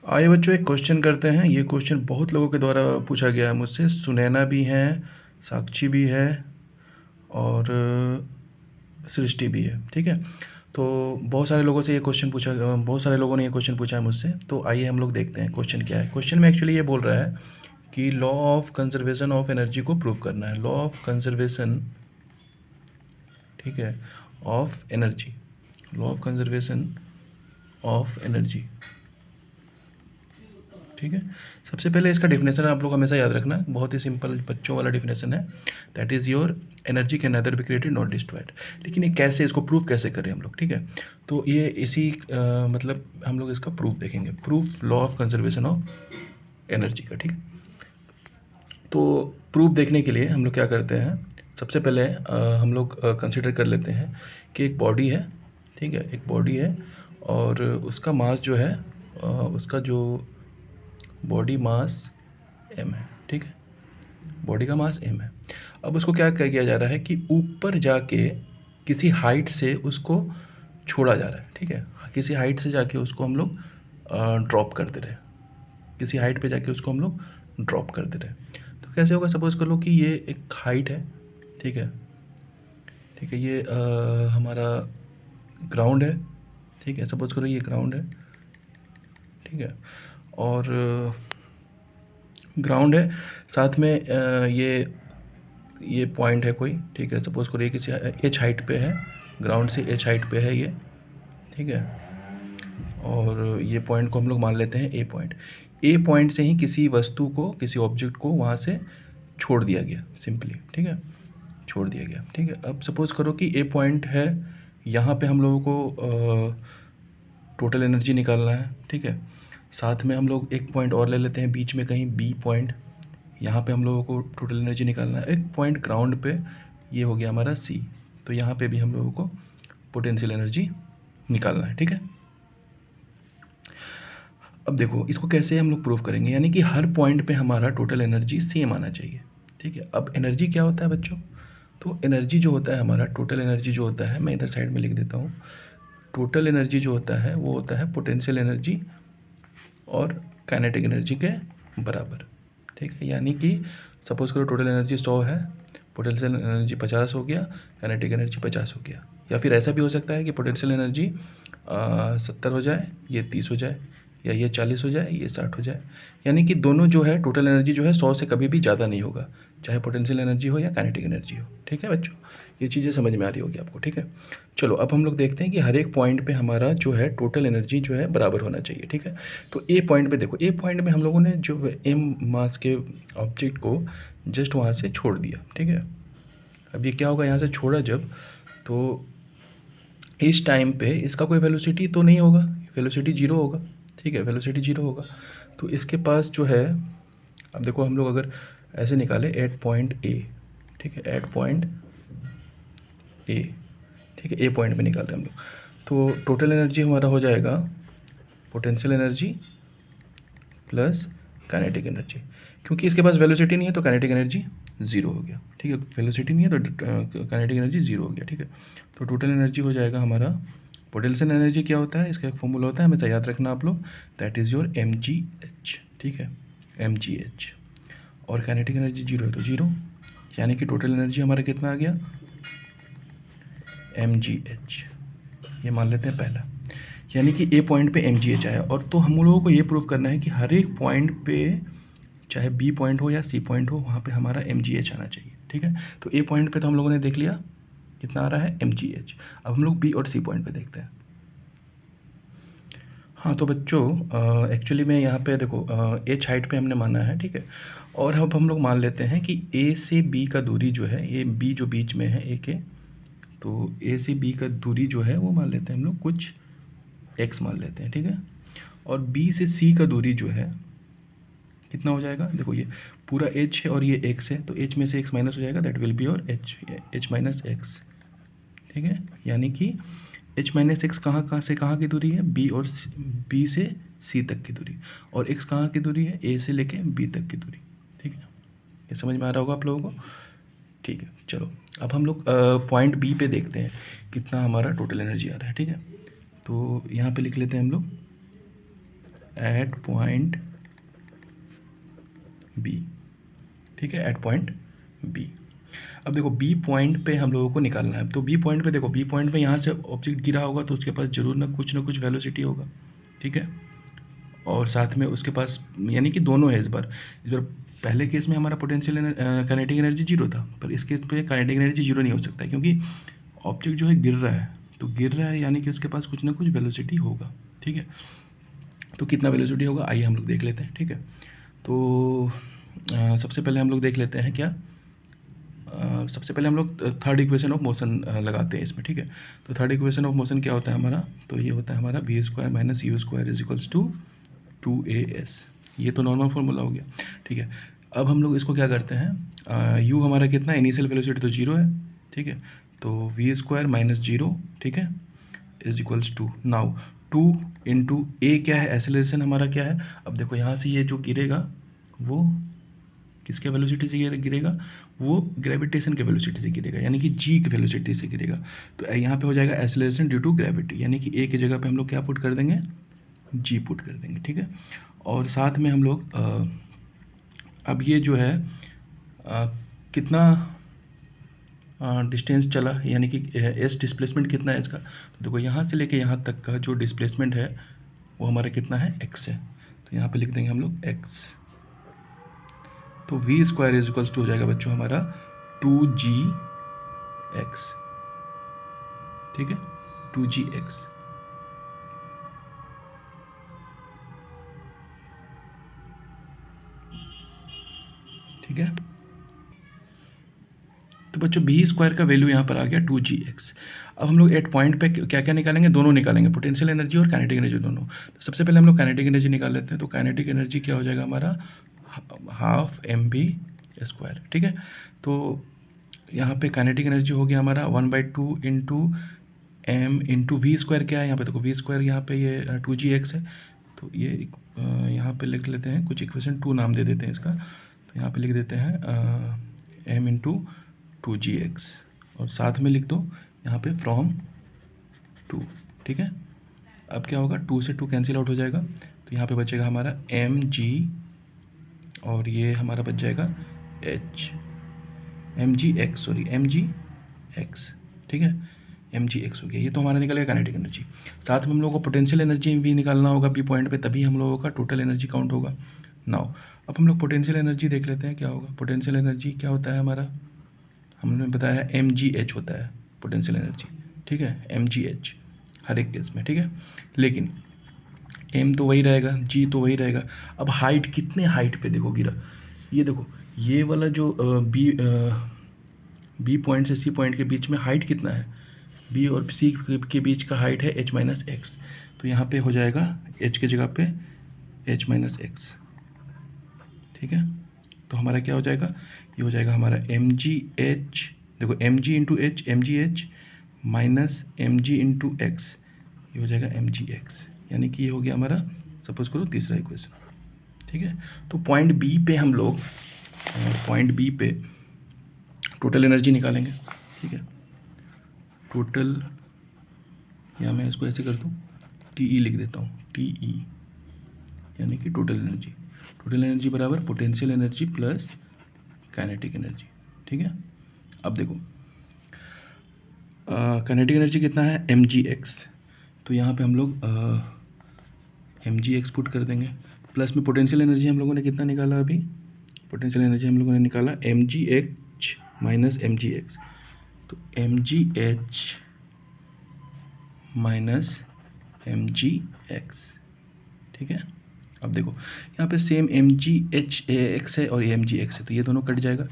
आइए बच्चों एक क्वेश्चन करते हैं। ये क्वेश्चन बहुत लोगों के द्वारा पूछा गया है मुझसे। सुनैना भी हैं, साक्षी भी है और सृष्टि भी है। ठीक है, तो बहुत सारे लोगों से ये क्वेश्चन पूछा, बहुत सारे लोगों ने ये क्वेश्चन पूछा है मुझसे। तो आइए हम लोग देखते हैं क्वेश्चन क्या है। क्वेश्चन में एक्चुअली ये बोल रहा है कि law of conservation of energy को प्रूव करना है। लॉ ऑफ कंजर्वेशन, ठीक है, of energy, law of conservation of energy. ठीक है, सबसे पहले इसका डिफिनेशन आप लोग हमेशा याद रखना, बहुत ही सिंपल बच्चों वाला डिफिनेशन है। That is your energy can nether be created not destroyed. लेकिन ये कैसे, इसको प्रूव कैसे करें हम लोग। ठीक है, तो ये इसी मतलब हम लोग इसका प्रूफ देखेंगे, proof law of conservation of energy का। ठीक है, तो प्रूफ देखने के लिए हम लोग क्या करते हैं, सबसे पहले हम लोग कंसिडर कर लेते हैं कि एक बॉडी है। ठीक है, एक बॉडी है और उसका मास जो है, उसका जो बॉडी मास m है। ठीक है, बॉडी का मास m है। अब उसको क्या किया जा रहा है कि ऊपर जाके किसी हाइट से उसको छोड़ा जा रहा है। ठीक है, किसी हाइट से जाके उसको हम लोग ड्रॉप कर दे रहे हैं, किसी हाइट पे जाके उसको हम लोग ड्रॉप कर दे रहे हैं। तो कैसे होगा, सपोज़ कर लो कि ये एक हाइट है। ठीक है, ठीक है, ये हमारा ग्राउंड है। ठीक है, सपोज़ करो ये ग्राउंड है। ठीक है, और ग्राउंड है, साथ में ये पॉइंट है कोई। ठीक है, सपोज़ करो ये किसी एच हाइट पे है, ग्राउंड से एच हाइट पे है ये। ठीक है, और ये पॉइंट को हम लोग मान लेते हैं ए पॉइंट। ए पॉइंट से ही किसी वस्तु को, किसी ऑब्जेक्ट को वहाँ से छोड़ दिया गया सिंपली। ठीक है, छोड़ दिया गया। ठीक है, अब सपोज़ करो कि ए पॉइंट है, यहाँ पे हम लोगों को टोटल एनर्जी निकालना है। ठीक है, साथ में हम लोग एक पॉइंट और ले लेते हैं बीच में कहीं, बी पॉइंट, यहाँ पे हम लोगों को टोटल एनर्जी निकालना है। एक पॉइंट ग्राउंड पे, ये हो गया हमारा सी, तो यहाँ पे भी हम लोगों को पोटेंशियल एनर्जी निकालना है। ठीक है, अब देखो इसको कैसे हम लोग प्रूव करेंगे, यानी कि हर पॉइंट पे हमारा टोटल एनर्जी सेम आना चाहिए। ठीक है, अब एनर्जी क्या होता है बच्चों, तो एनर्जी जो होता है हमारा, टोटल एनर्जी जो होता है, मैं इधर साइड में लिख देता हूँ। टोटल एनर्जी जो होता है वो होता है पोटेंशियल एनर्जी और काइनेटिक एनर्जी के बराबर। ठीक है, यानी कि सपोज़ करो टोटल एनर्जी 100 है, पोटेंशियल एनर्जी 50 हो गया, काइनेटिक एनर्जी 50 हो गया। या फिर ऐसा भी हो सकता है कि पोटेंशियल एनर्जी 70 हो जाए, ये 30 हो जाए, या ये 40 हो जाए, ये 60 हो जाए। यानी कि दोनों जो है, टोटल एनर्जी जो है 100 से कभी भी ज़्यादा नहीं होगा, चाहे पोटेंशियल एनर्जी हो या काइनेटिक एनर्जी हो। ठीक है बच्चों, ये चीज़ें समझ में आ रही होगी आपको। ठीक है, चलो अब हम लोग देखते हैं कि हर एक पॉइंट पे हमारा जो है टोटल एनर्जी जो है बराबर होना चाहिए। ठीक है, तो ए पॉइंट पे देखो, ए पॉइंट में हम लोगों ने जो एम मास के ऑब्जेक्ट को जस्ट वहाँ से छोड़ दिया। ठीक है, अब ये क्या होगा, यहाँ से छोड़ा जब, तो इस टाइम पे इसका कोई वेलोसिटी तो नहीं होगा, वेलोसिटी जीरो होगा। ठीक है, वेलोसिटी जीरो होगा, तो इसके पास जो है, अब देखो हम लोग अगर ऐसे निकाले एट पॉइंट ए। ठीक है, एट पॉइंट ए। ठीक है, ए पॉइंट पे निकाल रहे हैं हम लोग, तो टोटल एनर्जी हमारा हो जाएगा potential energy plus kinetic energy. क्योंकि इसके पास वेलोसिटी नहीं है तो काइनेटिक एनर्जी ज़ीरो हो गया। ठीक है, वेलोसिटी नहीं है तो काइनेटिक एनर्जी ज़ीरो हो गया। ठीक है, तो टोटल एनर्जी हो जाएगा हमारा, पोटेंशियल एनर्जी क्या होता है, इसका एक फॉर्मूला होता है, हमेशा याद रखना आप लोग, दैट इज़ योर mgh। ठीक है, mgh, और काइनेटिक एनर्जी जीरो है तो जीरो, यानी कि टोटल एनर्जी हमारा कितना आ गया, mgh। ये मान लेते हैं पहला, यानी कि ए पॉइंट पे mgh आया। और तो हम लोगों को ये प्रूव करना है कि हर एक पॉइंट पे, चाहे बी पॉइंट हो या सी पॉइंट हो, वहाँ पे हमारा mgh आना चाहिए। ठीक है, तो ए पॉइंट पे तो हम लोगों ने देख लिया कितना आ रहा है, mgh। अब हम लोग बी और सी पॉइंट पे देखते हैं। हाँ तो बच्चों एक्चुअली में यहाँ पे देखो एच हाइट पे हमने माना है। ठीक है, और अब हम लोग मान लेते हैं कि ए से बी का दूरी जो है, ये बी जो बीच में है ए के, तो ए से बी का दूरी जो है वो मान लेते हैं हम लोग कुछ एक्स मान लेते हैं। ठीक है, और बी से सी का दूरी जो है कितना हो जाएगा, देखो ये पूरा एच है और ये एक्स है, तो एच में से एक्स माइनस हो जाएगा, दैट विल बी और एच माइनस एक्स। ठीक है, यानी कि एच माइनस एक्स कहाँ कहाँ से कहाँ की दूरी है, बी और बी से सी तक की दूरी, और एक्स कहाँ की दूरी है, ए से लेके बी तक की दूरी। ठीक है, ये समझ में आ रहा होगा आप लोगों को। ठीक है, चलो अब हम लोग पॉइंट बी पे देखते हैं कितना हमारा टोटल एनर्जी आ रहा है। ठीक है, तो यहाँ पे लिख लेते हैं हम लोग एट पॉइंट बी, ठीक है, एट पॉइंट बी। अब देखो बी पॉइंट पे हम लोगों को निकालना है, तो बी पॉइंट पे देखो, बी पॉइंट पे यहाँ से ऑब्जेक्ट गिरा होगा तो उसके पास जरूर ना कुछ वेलोसिटी होगा, ठीक है, और साथ में उसके पास, यानी कि दोनों है। इस बार पहले केस में हमारा पोटेंशियल काइनेटिक एनर्जी जीरो था, पर इस केस पे काइनेटिक एनर्जी जीरो नहीं हो सकता है, क्योंकि ऑब्जेक्ट जो है गिर रहा है, तो गिर रहा है यानी कि उसके पास कुछ ना कुछ वेलोसिटी होगा, ठीक है। तो कितना वेलोसिटी होगा आइए हम लोग देख लेते हैं, ठीक है। तो सबसे पहले हम लोग देख लेते हैं क्या, सबसे पहले हम लोग थर्ड इक्वेशन ऑफ मोशन लगाते हैं इसमें, ठीक है। तो थर्ड इक्वेशन ऑफ मोशन क्या होता है हमारा, तो ये होता है हमारा V square minus U square is equals to 2as। ये तो नॉर्मल फॉर्मूला हो गया, ठीक है। अब हम लोग इसको क्या करते हैं, यू हमारा कितना, इनिशियल वेलोसिटी तो जीरो है, ठीक है, तो वी स्क्वायर माइनस जीरो, ठीक है, is equals to, now 2 into a क्या है, एसेलरेशन हमारा क्या है। अब देखो यहाँ से ये जो गिरेगा वो किसके वेलोसिटी से गिरेगा, वो ग्रेविटेशन के वेलोसिटी से गिरेगा, यानी कि जी की वेलोसिटी से गिरेगा। तो यहाँ पे हो जाएगा एसेलरेशन ड्यू टू ग्रेविटी, यानी कि ए की जगह पे हम लोग क्या पुट कर देंगे, जी पुट कर देंगे, ठीक है। और साथ में हम लोग अब ये जो है कितना डिस्टेंस चला, यानी कि एस डिस्प्लेसमेंट कितना है इसका, तो देखो यहाँ से लेके यहाँ तक का जो डिस्प्लेसमेंट है वो हमारा कितना है, एक्स है। तो यहाँ पे लिख देंगे हम लोग एक्स। तो V square is equals to हो जाएगा बच्चों हमारा 2gx, ठीक है, 2gx। ठीक है, तो बच्चों बी स्क्वायर का वैल्यू यहाँ पर आ गया 2gx। अब हम लोग एट पॉइंट पे क्या क्या निकालेंगे, दोनों निकालेंगे, पोटेंशियल एनर्जी और काइनेटिक एनर्जी दोनों। तो सबसे पहले हम लोग काइनेटिक एनर्जी निकाल लेते हैं। तो काइनेटिक एनर्जी क्या हो जाएगा हमारा, हाफ एम बी स्क्वायर, ठीक है। तो यहाँ पे काइनेटिक एनर्जी हो गया हमारा 1/2 into M into V square क्या है यहाँ पे, देखो वी स्क्वायर यहाँ पे ये 2gx है, तो ये यहाँ पे लिख लेते हैं कुछ इक्वेशन 2 नाम दे देते हैं इसका। तो यहाँ पे लिख देते हैं एम इंटू 2gx, और साथ में लिख दो यहाँ पे फ्रॉम 2, ठीक है। अब क्या होगा, 2 से 2 कैंसिल आउट हो जाएगा, तो यहाँ पे बचेगा हमारा एम जी, और ये हमारा बच जाएगा H, M G X, sorry M G X, ठीक है, एम जी एक्स हो गया। ये तो हमारा निकल गया काइनेटिक एनर्जी। साथ में हम लोगों को पोटेंशियल एनर्जी भी निकालना होगा बी पॉइंट पे, तभी हम लोगों का टोटल एनर्जी काउंट होगा। नाउ अब हम लोग पोटेंशियल एनर्जी देख लेते हैं क्या होगा। पोटेंशियल एनर्जी क्या होता है हमारा, हमने बताया एम जी एच होता है पोटेंशियल एनर्जी, ठीक है, एम जी एच हर एक केस में, ठीक है। लेकिन एम तो वही रहेगा, जी तो वही रहेगा। अब हाइट, कितने हाइट पे देखो गिरा, ये देखो ये वाला जो बी पॉइंट से सी पॉइंट के बीच में हाइट कितना है, बी और सी के बीच का हाइट है एच माइनस एक्स। तो यहाँ पे हो जाएगा एच की जगह पे एच माइनस एक्स, ठीक है। तो हमारा क्या हो जाएगा, ये हो जाएगा हमारा एम जी एच, देखो M G into H, M G H minus M G into X, ये हो जाएगा एम जी एक्स, यानी कि ये हो गया हमारा, सपोज करो तीसरा इक्वेशन, ठीक है। तो पॉइंट बी पे हम लोग, पॉइंट बी पे टोटल एनर्जी निकालेंगे, ठीक है। टोटल, या मैं इसको ऐसे कर दूँ, टी ई लिख देता हूँ, टी ई, यानी कि टोटल एनर्जी। टोटल एनर्जी बराबर potential energy plus kinetic energy, ठीक है। अब देखो काइनेटिक एनर्जी कितना है, एम जी एक्स, तो यहाँ पे हम लोग एम जी एक्स पुट कर देंगे, प्लस में पोटेंशियल एनर्जी हम लोगों ने कितना निकाला अभी, पोटेंशियल एनर्जी हम लोगों ने निकाला M G H minus M G X, तो M G H minus M G X, ठीक है। अब देखो यहाँ पे same M G H X है और एम जी एक्स है, तो ये दोनों कट जाएगा,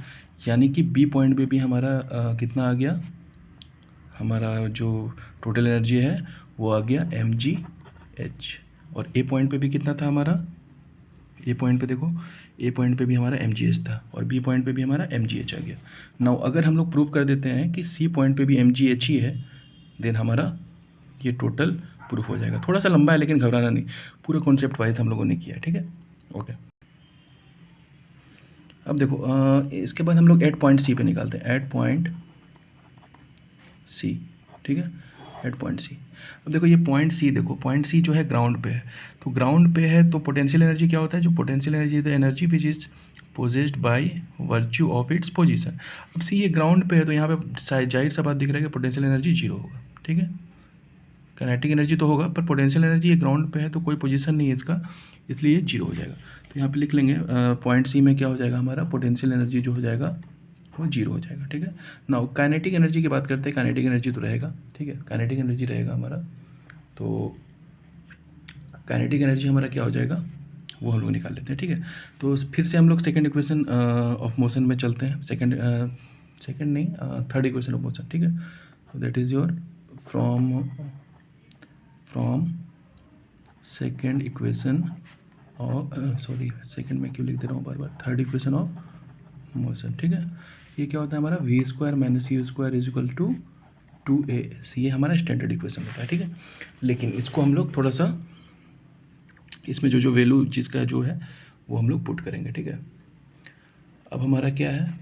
यानी कि बी पॉइंट पे भी हमारा कितना आ गया, हमारा जो टोटल एनर्जी है वो आ गया एम जी एच। और ए पॉइंट पे भी कितना था हमारा, ए पॉइंट पे देखो, ए पॉइंट पे भी हमारा एम जी एच था, और बी पॉइंट पे भी हमारा एम जी एच आ गया। नाउ अगर हम लोग प्रूव कर देते हैं कि सी पॉइंट पे भी एम जी एच ही है, देन हमारा ये टोटल प्रूफ हो जाएगा। थोड़ा सा लंबा है लेकिन घबराना नहीं, पूरा कॉन्सेप्ट वाइज हम लोगों ने किया है, ठीक है, ओके। अब देखो इसके बाद हम लोग एट पॉइंट सी पे निकालते हैं, एट पॉइंट सी, ठीक है। At point C. अब देखो ये पॉइंट सी, देखो पॉइंट सी जो है ग्राउंड पे है, तो ग्राउंड पे है तो पोटेंशियल एनर्जी क्या होता है, जो potential energy the energy which is possessed by virtue of its position. अब सी ये ग्राउंड पे है तो यहाँ पे जाहिर सा बात दिख रहा है कि पोटेंशियल एनर्जी जीरो होगा, ठीक है। काइनेटिक एनर्जी तो होगा पर पोटेंशियल एनर्जी ये ग्राउंड पे है तो कोई पोजीशन नहीं है इसका, इसलिए जीरो हो जाएगा। तो यहाँ पे लिख लेंगे पॉइंट सी में क्या हो जाएगा हमारा, पोटेंशियल एनर्जी जो हो जाएगा वो जीरो हो जाएगा, ठीक है। नाउ काइनेटिक एनर्जी की बात करते हैं, काइनेटिक एनर्जी तो रहेगा, ठीक है, काइनेटिक एनर्जी रहेगा हमारा। तो काइनेटिक एनर्जी हमारा क्या हो जाएगा वो हम लोग निकाल लेते हैं, ठीक है। तो फिर से हम लोग सेकंड इक्वेशन ऑफ मोशन में चलते हैं, सेकंड नहीं, थर्ड इक्वेशन ऑफ मोशन, ठीक है। That is your from second equation of, sorry second में क्यों लिख दे रहा हूँ बार बार, थर्ड इक्वेशन ऑफ मोशन, ठीक है। ये क्या होता है हमारा, V square minus U square is equal to 2ac, ये हमारा स्टैंडर्ड इक्वेशन होता है, ठीक है। लेकिन इसको हम लोग थोड़ा सा इसमें जो वैल्यू जिसका जो है वो हम लोग पुट करेंगे, ठीक है। अब हमारा क्या है,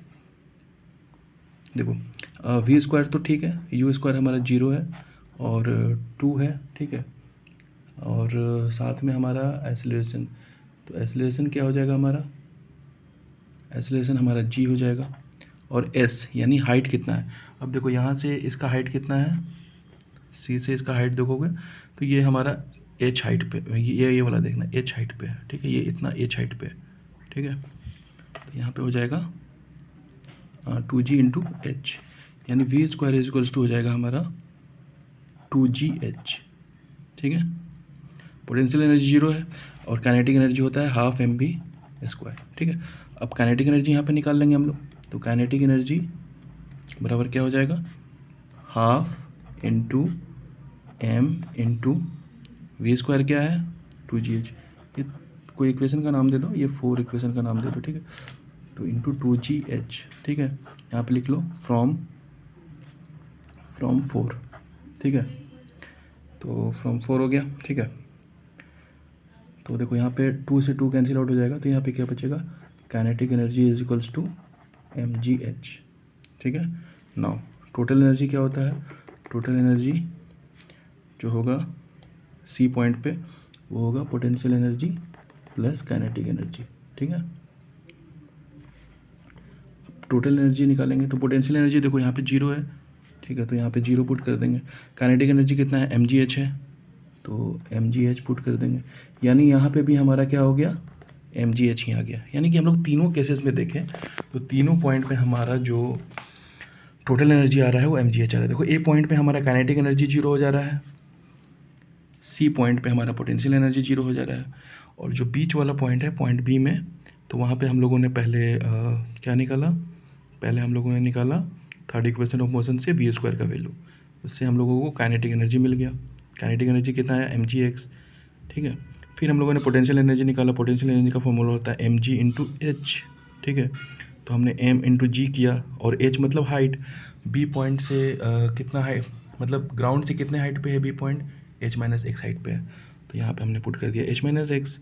देखो वी स्क्वायर तो ठीक है, यू स्क्वायर हमारा 0 है और 2 है, ठीक है। और साथ में हमारा एक्सेलरेशन, तो एक्सेलरेशन क्या हो जाएगा हमारा, एक्सेलरेशन हमारा g हो जाएगा। और s यानी हाइट कितना है, अब देखो यहाँ से इसका हाइट कितना है, c से इसका हाइट देखोगे तो ये हमारा h हाइट पे, ये वाला देखना h हाइट पे है, ठीक है, ये इतना h हाइट पे है, ठीक है। तो यहाँ पे हो जाएगा 2g इंटू एच, यानी V square is equals to हो जाएगा हमारा 2gh, ठीक है। पोटेंशियल एनर्जी जीरो है और काइनेटिक एनर्जी होता है हाफ mv स्क्वायर, ठीक है। अब काइनेटिक एनर्जी यहाँ पे निकाल लेंगे हम लोग, तो काइनेटिक एनर्जी बराबर क्या हो जाएगा, half into M into V square क्या है 2gh, ये कोई इक्वेशन का नाम दे दो, ये 4 इक्वेशन का नाम दे दो, ठीक है। तो इंटू 2gh, ठीक है, यहाँ पे लिख लो फ्रॉम 4, ठीक है। तो फ्रॉम 4 हो गया, ठीक है। तो देखो यहाँ पे 2 से 2 कैंसिल आउट हो जाएगा, तो यहाँ पे क्या बचेगा, kinetic energy is equals to mgh, ठीक है। नाउ टोटल एनर्जी क्या होता है, टोटल एनर्जी जो होगा सी पॉइंट पे वो होगा potential energy plus kinetic energy, ठीक है। अब टोटल एनर्जी निकालेंगे तो पोटेंशियल एनर्जी देखो यहाँ पे 0 है, ठीक है, तो यहाँ पे 0 पुट कर देंगे। काइनेटिक एनर्जी कितना है, mgh है, तो mgh पुट कर देंगे, यानी यहाँ पे भी हमारा क्या हो गया, mgh ही आ गया। यानी कि हम लोग तीनों केसेस में देखें तो तीनों पॉइंट पे हमारा जो टोटल एनर्जी आ रहा है वो mgh आ रहा है। देखो ए पॉइंट पे हमारा काइनेटिक एनर्जी 0 हो जा रहा है, सी पॉइंट पे हमारा पोटेंशियल एनर्जी 0 हो जा रहा है, और जो बीच वाला पॉइंट है पॉइंट बी में, तो वहाँ पे हम लोगों ने पहले क्या निकाला, पहले हम लोगों ने निकाला थर्ड इक्वेशन ऑफ मोशन से वी स्क्वायर का वैल्यू, उससे हम लोगों को काइनेटिक एनर्जी मिल गया। काइनेटिक एनर्जी कितना है mgx, ठीक है। फिर हम लोगों ने पोटेंशियल एनर्जी निकाला, पोटेंशियल एनर्जी का फॉर्मूला होता है mg इंटू एच, ठीक है। तो हमने m इंटू जी किया और h मतलब हाइट, बी पॉइंट से कितना हाइट, मतलब ग्राउंड से कितने हाइट पे है B point, h minus X height पे है, तो यहाँ पे हमने पुट कर दिया h माइनस एक्स,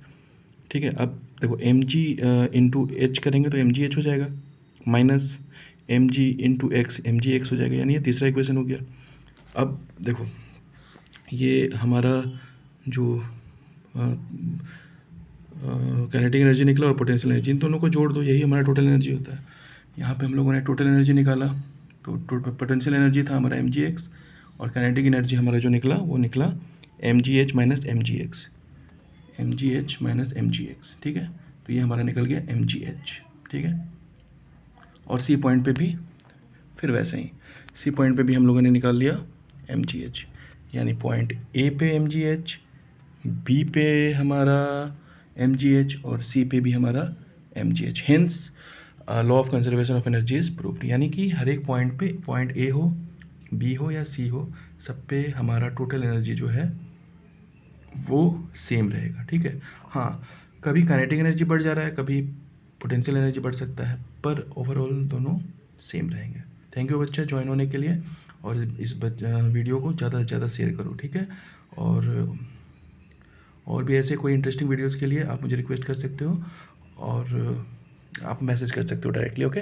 ठीक है। अब देखो mg इंटू एच करेंगे तो mgh हो जाएगा, minus mg into x mgx हो जाएगा, यानी ये तीसरा इक्वेशन हो गया। अब देखो ये हमारा जो काइनेटिक एनर्जी निकला और पोटेंशियल एनर्जी, इन दोनों को जोड़ दो, यही हमारा टोटल एनर्जी होता है। यहाँ पे हम लोगों ने टोटल एनर्जी निकाला, तो पोटेंशियल एनर्जी था हमारा mgx और काइनेटिक एनर्जी हमारा जो निकला वो निकला mgh minus mgx, mgh minus mgx, ठीक है। तो ये हमारा निकल गया mgh, ठीक है। और सी पॉइंट पे भी फिर वैसे ही, सी पॉइंट पे भी हम लोगों ने निकाल लिया mgh, यानी पॉइंट ए पे mgh, बी पे हमारा mgh और सी पे भी हमारा mgh। Hence law of conservation of energy is proved, यानी कि हर एक पॉइंट पे, पॉइंट ए हो, बी हो या सी हो, सब पे हमारा टोटल एनर्जी जो है वो सेम रहेगा, ठीक है। हाँ, कभी काइनेटिक एनर्जी बढ़ जा रहा है, कभी पोटेंशियल एनर्जी बढ़ सकता है, पर ओवरऑल दोनों सेम रहेंगे। थैंक यू बच्चा ज्वाइन होने के लिए, और इस वीडियो को ज़्यादा से ज़्यादा शेयर करो, ठीक है। और भी ऐसे कोई इंटरेस्टिंग वीडियोस के लिए आप मुझे रिक्वेस्ट कर सकते हो, और आप मैसेज कर सकते हो डायरेक्टली, ओके।